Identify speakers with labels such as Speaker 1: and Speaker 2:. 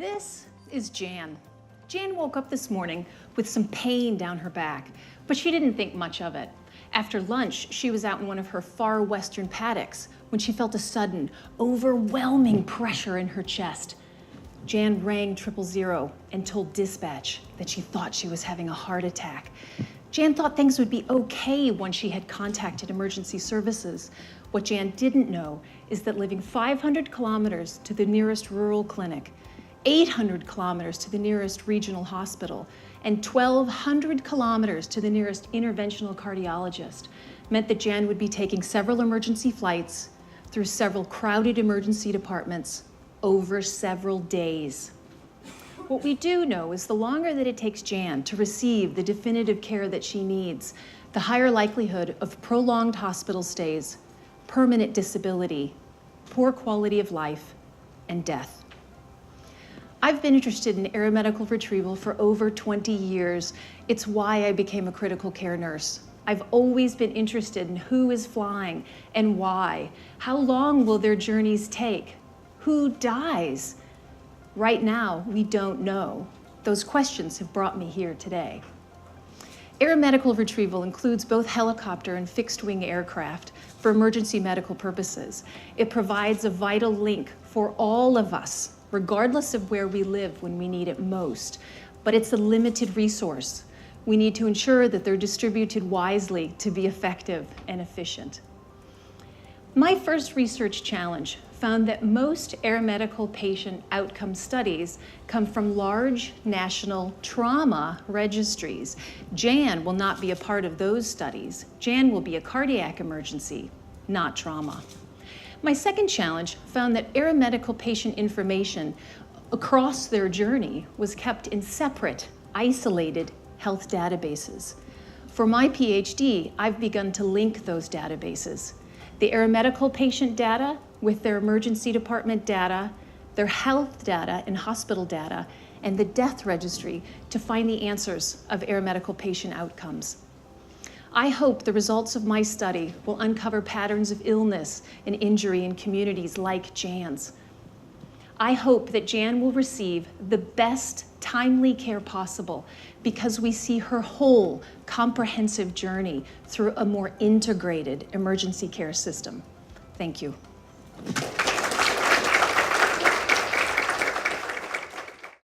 Speaker 1: This is Jan. Jan woke up this morning with some pain down her back, but she didn't think much of it. After lunch, she was out in one of her far western paddocks when she felt a sudden, overwhelming pressure in her chest. Jan rang 000 and told dispatch that she thought she was having a heart attack. Jan thought things would be okay once she had contacted emergency services. What Jan didn't know is that living 500 kilometers to the nearest rural clinic, 800 kilometers to the nearest regional hospital, and 1,200 kilometers to the nearest interventional cardiologist meant that Jan would be taking several emergency flights through several crowded emergency departments over several days. What we do know is the longer that it takes Jan to receive the definitive care that she needs, the higher likelihood of prolonged hospital stays, permanent disability, poor quality of life, and death. I've been interested in aeromedical retrieval for over 20 years. It's why I became a critical care nurse. I've always been interested in who is flying and why. How long will their journeys take? Who dies? Right now, we don't know. Those questions have brought me here today. Aeromedical retrieval includes both helicopter and fixed-wing aircraft for emergency medical purposes. It provides a vital link for all of us, regardless of where we live when we need it most. But it's a limited resource. We need to ensure that they're distributed wisely to be effective and efficient. My first research challenge found that most aeromedical patient outcome studies come from large national trauma registries. Jan will not be a part of those studies. Jan will be a cardiac emergency, not trauma. My second challenge found that aeromedical patient information across their journey was kept in separate, isolated health databases. For my PhD, I've begun to link those databases. The aeromedical patient data with their emergency department data, their health data and hospital data, and the death registry to find the answers of aeromedical patient outcomes. I hope the results of my study will uncover patterns of illness and injury in communities like Jan's. I hope that Jan will receive the best timely care possible because we see her whole comprehensive journey through a more integrated emergency care system. Thank you.